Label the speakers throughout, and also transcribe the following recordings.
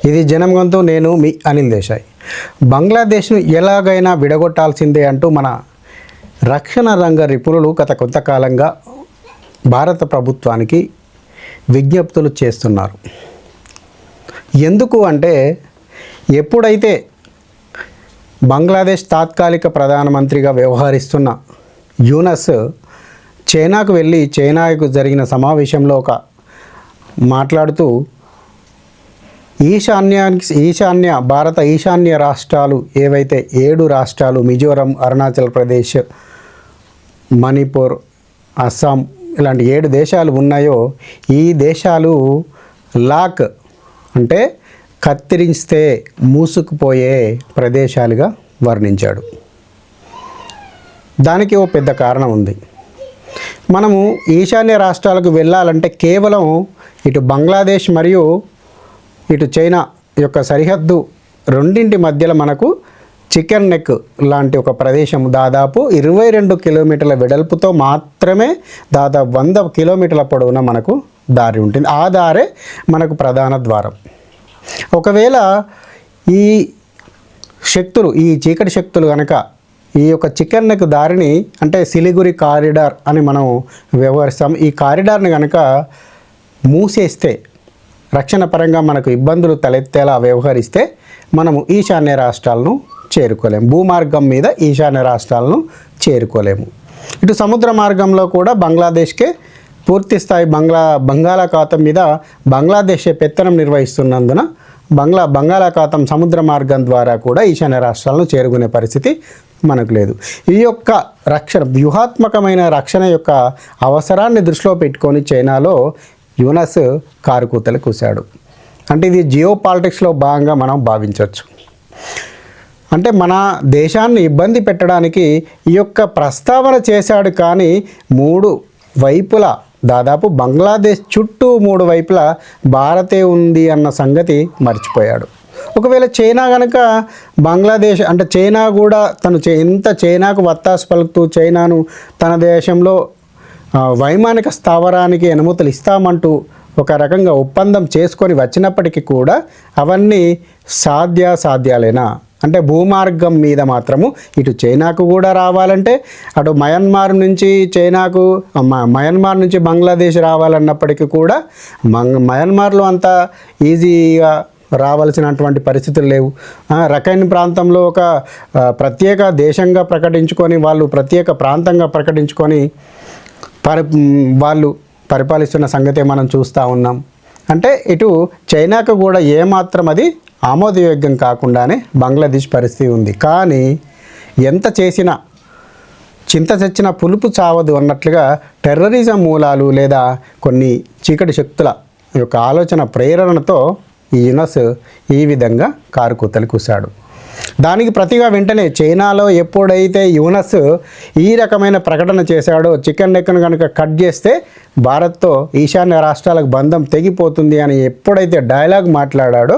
Speaker 1: ఇది జనం గొంతు. నేను మీ అనిల్ దేశాయ్. బంగ్లాదేశ్ను ఎలాగైనా విడగొట్టాల్సిందే అంటూ మన రక్షణ రంగ నిపుణులు గత కొంతకాలంగా భారత ప్రభుత్వానికి విజ్ఞప్తులు చేస్తున్నారు. ఎందుకు అంటే, ఎప్పుడైతే బంగ్లాదేశ్ తాత్కాలిక ప్రధానమంత్రిగా వ్యవహరిస్తున్న యూనస్ చైనాకు వెళ్ళి చైనాకు జరిగిన సమావేశంలో మాట్లాడుతూ భారత ఈశాన్య రాష్ట్రాలు ఏవైతే 7 రాష్ట్రాలు మిజోరం, అరుణాచల్ ప్రదేశ్, మణిపూర్, అస్సాం ఇలాంటి 7 దేశాలు ఉన్నాయో ఈ దేశాలు లాక్ అంటే కత్తిరిస్తే మూసుకుపోయే ప్రదేశాలుగా వర్ణించాడు. దానికి ఓ పెద్ద కారణం ఉంది. మనము ఈశాన్య రాష్ట్రాలకు వెళ్ళాలంటే కేవలం ఇటు బంగ్లాదేశ్ మరియు ఇటు చైనా యొక్క సరిహద్దు రెండింటి మధ్యలో మనకు చికెన్ నెక్ లాంటి ఒక ప్రదేశం దాదాపు 22 కిలోమీటర్ల వెడల్పుతో మాత్రమే దాదాపు 100 కిలోమీటర్ల పొడవున మనకు దారి ఉంటుంది. ఆ దారే మనకు ప్రధాన ద్వారం. ఒకవేళ ఈ చీకటి శక్తులు కనుక ఈ యొక్క చికెన్ నెక్ దారిని అంటే సిలిగురి కారిడార్ అని మనం వ్యవహరిస్తాం. ఈ కారిడార్ని కనుక మూసేస్తే రక్షణ పరంగా మనకు ఇబ్బందులు తలెత్తేలా వ్యవహరిస్తే మనము ఈశాన్య రాష్ట్రాలను చేరుకోలేము. భూమార్గం మీద ఈశాన్య రాష్ట్రాలను చేరుకోలేము. ఇటు సముద్ర మార్గంలో కూడా బంగ్లాదేశ్కే పూర్తి స్థాయి బంగాళాఖాతం మీద బంగ్లాదేశ్ పెత్తనం నిర్వహిస్తున్నందున బంగాళాఖాతం సముద్ర మార్గం ద్వారా కూడా ఈశాన్య రాష్ట్రాలను చేరుకునే పరిస్థితి మనకు లేదు. ఈ యొక్క వ్యూహాత్మకమైన రక్షణ యొక్క అవసరాన్ని దృష్టిలో పెట్టుకొని చైనాలో యూనస్ కారుకూతలు కూశాడు. అంటే ఇది జియో పాలిటిక్స్లో భాగంగా మనం భావించవచ్చు. అంటే మన దేశాన్ని ఇబ్బంది పెట్టడానికి ఈ యొక్క ప్రస్తావన చేశాడు. కానీ 3 వైపులా దాదాపు బంగ్లాదేశ్ చుట్టూ 3 వైపులా భారతే ఉంది అన్న సంగతి మర్చిపోయాడు. ఒకవేళ చైనా కనుక బంగ్లాదేశ్ అంటే చైనా కూడా తను ఎంత చైనాకు వత్తాసు పలుకుతూ చైనాను తన దేశంలో వైమానిక స్థావరానికి అనుమతులు ఇస్తామంటూ ఒక రకంగా ఒప్పందం చేసుకొని వచ్చినప్పటికీ కూడా అవన్నీ సాధ్యాలేనా అంటే భూమార్గం మీద మాత్రము ఇటు చైనాకు కూడా రావాలంటే అటు మయన్మార్ నుంచి బంగ్లాదేశ్ రావాలన్నప్పటికీ కూడా మయన్మార్లో అంత ఈజీగా రావాల్సినటువంటి పరిస్థితులు లేవు. రఖైన్ ప్రాంతంలో ఒక ప్రత్యేక దేశంగా ప్రకటించుకొని వాళ్ళు ప్రత్యేక ప్రాంతంగా ప్రకటించుకొని వాళ్ళు పరిపాలిస్తున్న సంగతే మనం చూస్తూ ఉన్నాం. అంటే ఇటు చైనాకు కూడా ఏమాత్రం అది ఆమోదయోగ్యం కాకుండానే బంగ్లాదేశ్ పరిస్థితి ఉంది. కానీ ఎంత చేసినా చింత చచ్చిన పులుపు చావదు అన్నట్లుగా టెర్రరిజం మూలాలు లేదా కొన్ని చీకటి శక్తుల యొక్క ఆలోచన ప్రేరణతో ఈ యూనస్ ఈ విధంగా కారుకూతలు కూశాడు. దానికి ప్రతిగా వెంటనే చైనాలో ఎప్పుడైతే యూనస్ ఈ రకమైన ప్రకటన చేశాడో చికెన్ నెక్ను కనుక కట్ చేస్తే భారత్తో ఈశాన్య రాష్ట్రాలకు బంధం తెగిపోతుంది అని ఎప్పుడైతే డైలాగ్ మాట్లాడాడో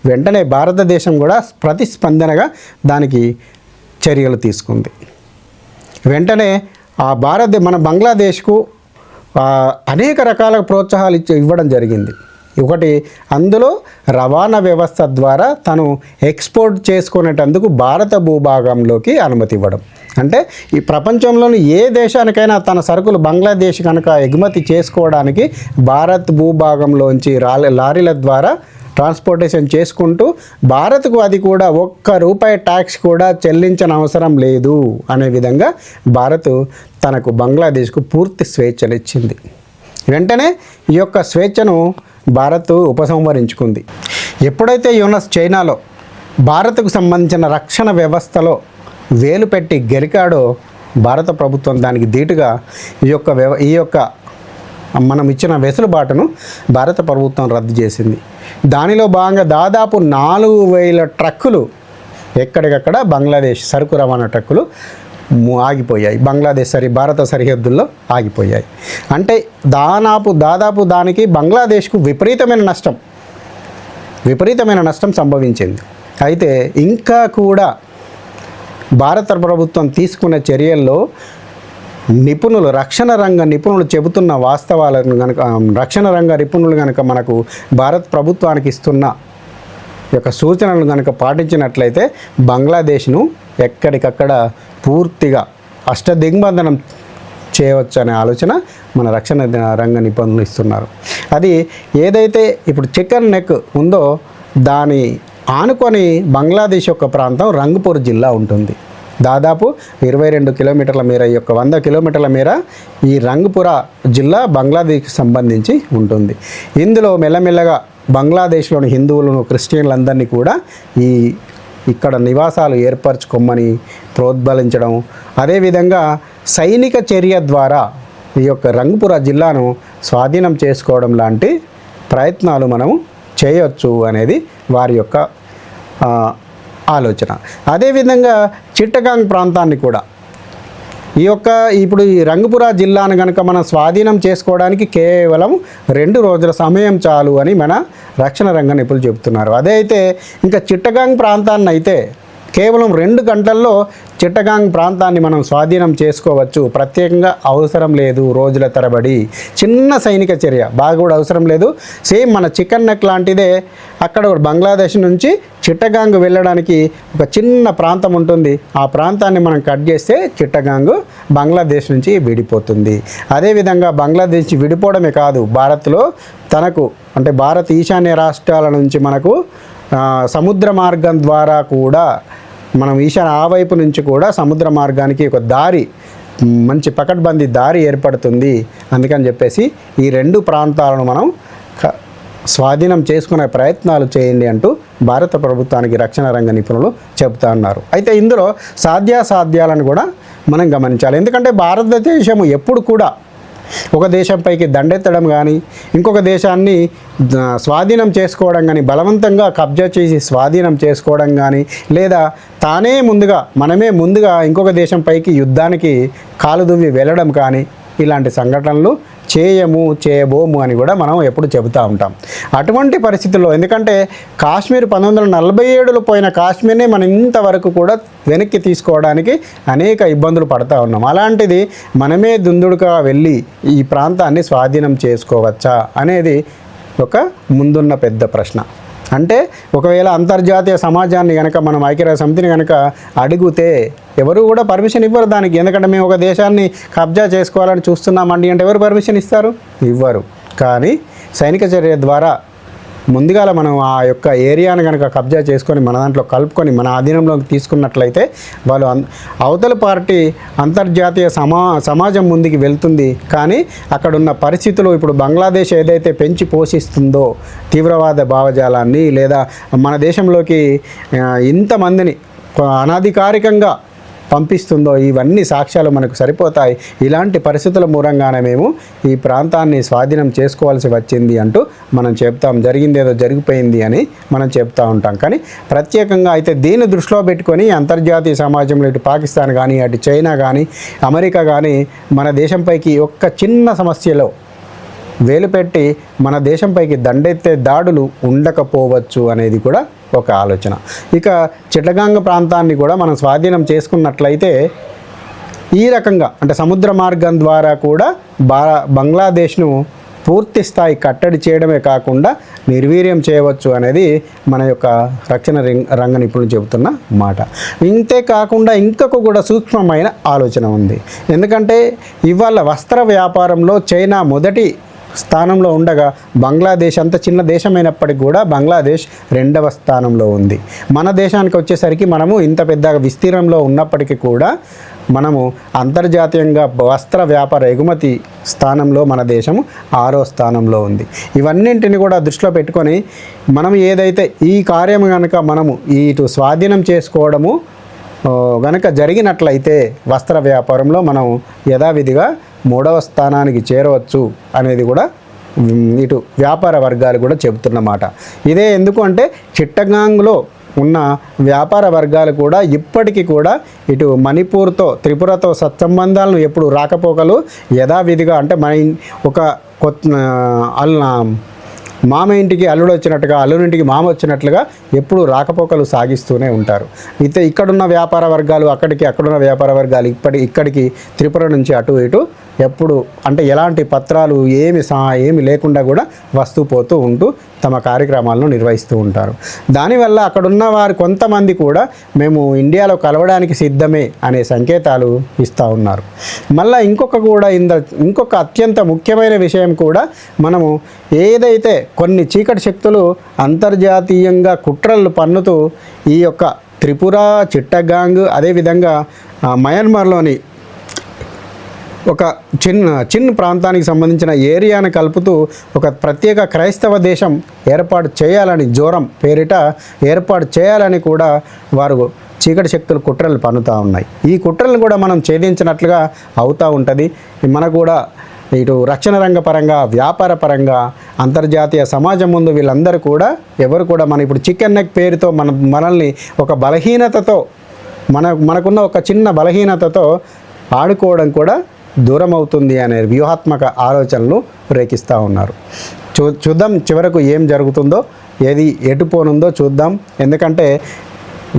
Speaker 1: వెంటనే భారతదేశం కూడా ప్రతిస్పందనగా దానికి చర్యలు తీసుకుంది. వెంటనే మన బంగ్లాదేశ్కు అనేక రకాల ప్రోత్సాహాలు ఇవ్వడం జరిగింది. ఒకటి అందులో రవాణా వ్యవస్థ ద్వారా తను ఎక్స్పోర్ట్ చేసుకునేటందుకు భారత భూభాగంలోకి అనుమతి ఇవ్వడం. అంటే ఈ ప్రపంచంలోని ఏ దేశానికైనా తన సరుకులు బంగ్లాదేశ్ కనుక ఎగుమతి చేసుకోవడానికి భారత్ భూభాగంలోంచి లారీల ద్వారా ట్రాన్స్పోర్టేషన్ చేసుకుంటూ భారత్కు అది కూడా ₹1 ట్యాక్స్ కూడా చెల్లించని అవసరం లేదు అనే విధంగా భారత్ తనకు బంగ్లాదేశ్కు పూర్తి స్వేచ్ఛనిచ్చింది. వెంటనే ఈ యొక్క స్వేచ్ఛను భారత్ ఉపసంహరించుకుంది. ఎప్పుడైతే యూనస్ చైనాలో భారత్కు సంబంధించిన రక్షణ వ్యవస్థలో వేలు పెట్టి గెలికాడో భారత ప్రభుత్వం దానికి ధీటుగా ఈ యొక్క మనం ఇచ్చిన వెసులుబాటును భారత ప్రభుత్వం రద్దు చేసింది. దానిలో భాగంగా దాదాపు 4000 ట్రక్కులు ఎక్కడికక్కడ బంగ్లాదేశ్ సరుకు రవాణా ట్రక్కులు ఆగిపోయాయి. భారత సరిహద్దుల్లో ఆగిపోయాయి. అంటే దాదాపు దానికి బంగ్లాదేశ్కు విపరీతమైన నష్టం సంభవించింది. అయితే ఇంకా కూడా భారత ప్రభుత్వం తీసుకున్న చర్యల్లో రక్షణ రంగ నిపుణులు చెబుతున్న వాస్తవాలను కనుక రక్షణ రంగ నిపుణులు కనుక మనకు భారత ప్రభుత్వానికి ఇస్తున్న యొక్క సూచనలు కనుక పాటించినట్లయితే బంగ్లాదేశ్ను ఎక్కడికక్కడ పూర్తిగా అష్టదిగ్బంధనం చేయవచ్చు అనే ఆలోచన మన రక్షణ రంగ నిపుణులు ఇస్తున్నారు. అది ఏదైతే ఇప్పుడు చికెన్ నెక్ ఉందో దాని ఆనుకొని బంగ్లాదేశ్ యొక్క ప్రాంతం రంగపూర్ జిల్లా ఉంటుంది. దాదాపు 22 కిలోమీటర్ల మేర ఈ యొక్క 100 కిలోమీటర్ల మేర ఈ రంగపుర జిల్లా బంగ్లాదేశ్కి సంబంధించి ఉంటుంది. ఇందులో మెల్లమెల్లగా బంగ్లాదేశ్లోని హిందువులను క్రిస్టియన్లందరినీ కూడా ఇక్కడ నివాసాలు ఏర్పరచుకోమని ప్రోద్బలించడం, అదేవిధంగా సైనిక చర్య ద్వారా ఈ యొక్క రంగపుర జిల్లాను స్వాధీనం చేసుకోవడం లాంటి ప్రయత్నాలు మనము చేయొచ్చు అనేది వారి యొక్క ఆలోచన. అదేవిధంగా చిట్టగాంగ్ ప్రాంతాన్ని కూడా ఇప్పుడు ఈ రంగపుర జిల్లాను కనుక మనం స్వాధీనం చేసుకోవడానికి కేవలం 2 రోజుల సమయం చాలు అని మన రక్షణ రంగ నిపుణులు చెబుతున్నారు. అదే అయితే ఇంకా చిట్టగాంగ్ ప్రాంతాన్ని అయితే కేవలం 2 గంటల్లో చిట్టగాంగ్ ప్రాంతాన్ని మనం స్వాధీనం చేసుకోవచ్చు. ప్రత్యేకంగా అవసరం లేదు రోజుల తరబడి, చిన్న సైనిక చర్య బాగా కూడా అవసరం లేదు. సేమ్ మన చికెన్ నెక్ లాంటిదే. అక్కడ బంగ్లాదేశ్ నుంచి చిట్టగాంగ్ వెళ్ళడానికి ఒక చిన్న ప్రాంతం ఉంటుంది. ఆ ప్రాంతాన్ని మనం కట్ చేస్తే చిట్టగాంగ్ బంగ్లాదేశ్ నుంచి విడిపోతుంది. అదేవిధంగా బంగ్లాదేశ్ విడిపోవడమే కాదు, భారత్లో తనకు అంటే భారత్ ఈశాన్య రాష్ట్రాల నుంచి మనకు సముద్ర మార్గం ద్వారా కూడా మనం ఆ వైపు నుంచి కూడా సముద్ర మార్గానికి ఒక దారి, మంచి పకడ్బందీ దారి ఏర్పడుతుంది. అందుకని చెప్పేసి ఈ 2 ప్రాంతాలను మనం స్వాధీనం చేసుకునే ప్రయత్నాలు చేయండి అంటూ భారత ప్రభుత్వానికి రక్షణ రంగ నిపుణులు చెబుతా ఉన్నారు. అయితే ఇందులో సాధ్యాసాధ్యాలను కూడా మనం గమనించాలి. ఎందుకంటే భారతదేశం ఎప్పుడు కూడా ఒక దేశంపైకి దండెత్తడం కానీ, ఇంకొక దేశాన్ని స్వాధీనం చేసుకోవడం కానీ, బలవంతంగా కబ్జా చేసి స్వాధీనం చేసుకోవడం కానీ, లేదా మనమే ముందుగా ఇంకొక దేశంపైకి యుద్ధానికి కాలుదువ్వి వెళ్ళడం కానీ, ఇలాంటి సంఘటనలు చేయబోము అని కూడా మనం ఎప్పుడు చెబుతూ ఉంటాం. అటువంటి పరిస్థితుల్లో ఎందుకంటే కాశ్మీర్ 1947లో పోయిన కాశ్మీర్ని మనం ఇంతవరకు కూడా వెనక్కి తీసుకోవడానికి అనేక ఇబ్బందులు పడుతూ ఉన్నాం. అలాంటిది మనమే దుందుడుగా వెళ్ళి ఈ ప్రాంతాన్ని స్వాధీనం చేసుకోవచ్చా అనేది ఒక ముందున్న పెద్ద ప్రశ్న. అంటే ఒకవేళ అంతర్జాతీయ సమాజాన్ని కనుక మనం ఐక్యరాజ్య సమితిని కనుక అడిగితే ఎవరు కూడా పర్మిషన్ ఇవ్వరు దానికి. ఎందుకంటే మేము ఒక దేశాన్ని కబ్జా చేసుకోవాలని చూస్తున్నామండి అంటే ఎవరు పర్మిషన్ ఇస్తారు? ఇవ్వరు. కానీ సైనిక చర్య ద్వారా ముందుగాల మనం ఆ యొక్క ఏరియాను కనుక కబ్జా చేసుకొని మన దాంట్లో కలుపుకొని మన ఆధీనంలోకి తీసుకున్నట్లయితే వాళ్ళు అవతల పార్టీ అంతర్జాతీయ సమాజం ముందుకు వెళ్తుంది. కానీ అక్కడున్న పరిస్థితులు ఇప్పుడు బంగ్లాదేశ్ ఏదైతే పెంచి పోషిస్తుందో తీవ్రవాద భావజాలాన్ని, లేదా మన దేశంలోకి ఇంతమందిని అనాధికారికంగా పంపిస్తుందో, ఇవన్నీ సాక్ష్యాలు మనకు సరిపోతాయి. ఇలాంటి పరిస్థితుల మూలంగానే మేము ఈ ప్రాంతాన్ని స్వాధీనం చేసుకోవాల్సి వచ్చింది అంటూ మనం చెప్తాం. జరిగిందేదో జరిగిపోయింది అని మనం చెప్తూ ఉంటాం. కానీ ప్రత్యేకంగా అయితే దీన్ని దృష్టిలో పెట్టుకొని అంతర్జాతీయ సమాజంలో ఇటు పాకిస్తాన్ కానీ, అటు చైనా కానీ, అమెరికా కానీ మన దేశంపైకి ఒక్క చిన్న సమస్యలో వేలు పెట్టి మన దేశంపైకి దండెత్తే దాడులు ఉండకపోవచ్చు అనేది కూడా ఒక ఆలోచన. ఇక చిట్టగాంగ్ ప్రాంతాన్ని కూడా మనం స్వాధీనం చేసుకున్నట్లయితే ఈ రకంగా అంటే సముద్ర మార్గం ద్వారా కూడా బంగ్లాదేశ్ను పూర్తి స్థాయి కట్టడి చేయడమే కాకుండా నిర్వీర్యం చేయవచ్చు అనేది మన యొక్క రక్షణ రంగ నిపుణులు చెబుతున్న మాట. ఇంతే కాకుండా ఇంకొక కూడా సూక్ష్మమైన ఆలోచన ఉంది. ఎందుకంటే ఇవాళ వస్త్ర వ్యాపారంలో చైనా మొదటి స్థానంలో ఉండగా బంగ్లాదేశ్ అంత చిన్న దేశమైనప్పటికీ కూడా బంగ్లాదేశ్ 2వ స్థానంలో ఉంది. మన దేశానికి వచ్చేసరికి మనము ఇంత పెద్ద విస్తీర్ణంలో ఉన్నప్పటికీ కూడా మనము అంతర్జాతీయంగా వస్త్ర వ్యాపార ఎగుమతి స్థానంలో మన దేశము 6వ స్థానంలో ఉంది. ఇవన్నింటిని కూడా దృష్టిలో పెట్టుకొని మనం ఏదైతే ఈ కార్యం కనుక మనము ఇటు స్వాధీనం చేసుకోవడము గనక జరిగినట్లయితే వస్త్ర వ్యాపారంలో మనం యథావిధిగా 3వ స్థానానికి చేరవచ్చు అనేది కూడా ఇటు వ్యాపార వర్గాలు కూడా చెబుతున్నమాట. ఇదే ఎందుకు అంటే చిట్టగాంగ్లో ఉన్న వ్యాపార వర్గాలు కూడా ఇప్పటికీ కూడా ఇటు మణిపూర్తో త్రిపురతో సత్సంబంధాలను ఎప్పుడు రాకపోకలు యథావిధిగా అంటే మన ఒక మామ ఇంటికి అల్లుడు వచ్చినట్టుగా, అల్లుడింటికి మామ వచ్చినట్లుగా ఎప్పుడు రాకపోకలు సాగిస్తూనే ఉంటారు. అయితే ఇక్కడున్న వ్యాపార వర్గాలు అక్కడికి, అక్కడున్న వ్యాపార వర్గాలు ఇక్కడికి, త్రిపుర నుంచి అటు ఇటు ఎప్పుడు అంటే ఎలాంటి పత్రాలు ఏమి లేకుండా కూడా వస్తూ పోతూ ఉంటూ తమ కార్యక్రమాలను నిర్వహిస్తూ ఉంటారు. దానివల్ల అక్కడున్న వారు కొంతమంది కూడా మేము ఇండియాలో కలవడానికి సిద్ధమే అనే సంకేతాలు ఇస్తూ ఉన్నారు. మళ్ళీ ఇంకొక అత్యంత ముఖ్యమైన విషయం కూడా, మనము ఏదైతే కొన్ని చీకటి శక్తులు అంతర్జాతీయంగా కుట్రలు పన్నుతూ ఈ యొక్క త్రిపుర, చిట్టగాంగ్, అదేవిధంగా మయన్మార్లోని ఒక చిన్న ప్రాంతానికి సంబంధించిన ఏరియాను కలుపుతూ ఒక ప్రత్యేక క్రైస్తవ దేశం ఏర్పాటు చేయాలని, జోరం పేరిట ఏర్పాటు చేయాలని కూడా వారు చీకటి శక్తులు కుట్రలు పన్నుతూ ఉన్నాయి. ఈ కుట్రలను కూడా మనం ఛేదించినట్లుగా అవుతూ ఉంటుంది. మనకు కూడా ఇటు రక్షణ రంగ పరంగా, వ్యాపార పరంగా, అంతర్జాతీయ సమాజం ముందు వీళ్ళందరూ కూడా ఎవరు కూడా మన ఇప్పుడు చికెన్ నెక్ పేరుతో మనల్ని ఒక బలహీనతతో మనకున్న ఒక చిన్న బలహీనతతో ఆడుకోవడం కూడా దూరం అవుతుంది అనే వ్యూహాత్మక ఆలోచనలు రేకిస్తూ ఉన్నారు. చూద్దాం చివరకు ఏం జరుగుతుందో, ఏది ఎటుపోనుందో చూద్దాం. ఎందుకంటే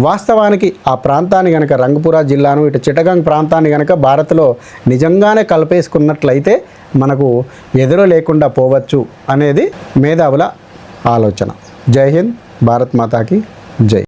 Speaker 1: వాస్తవానికి ఆ ప్రాంతాన్ని కనుక, రంగపురా జిల్లాను ఇటు చిట్టగాంగ్ ప్రాంతాన్ని కనుక భారత్లో నిజంగానే కలిపేసుకున్నట్లయితే మనకు ఎదురు లేకుండా పోవచ్చు అనేది మేధావుల ఆలోచన. జై హింద్, భారత్ మాతాకి జై.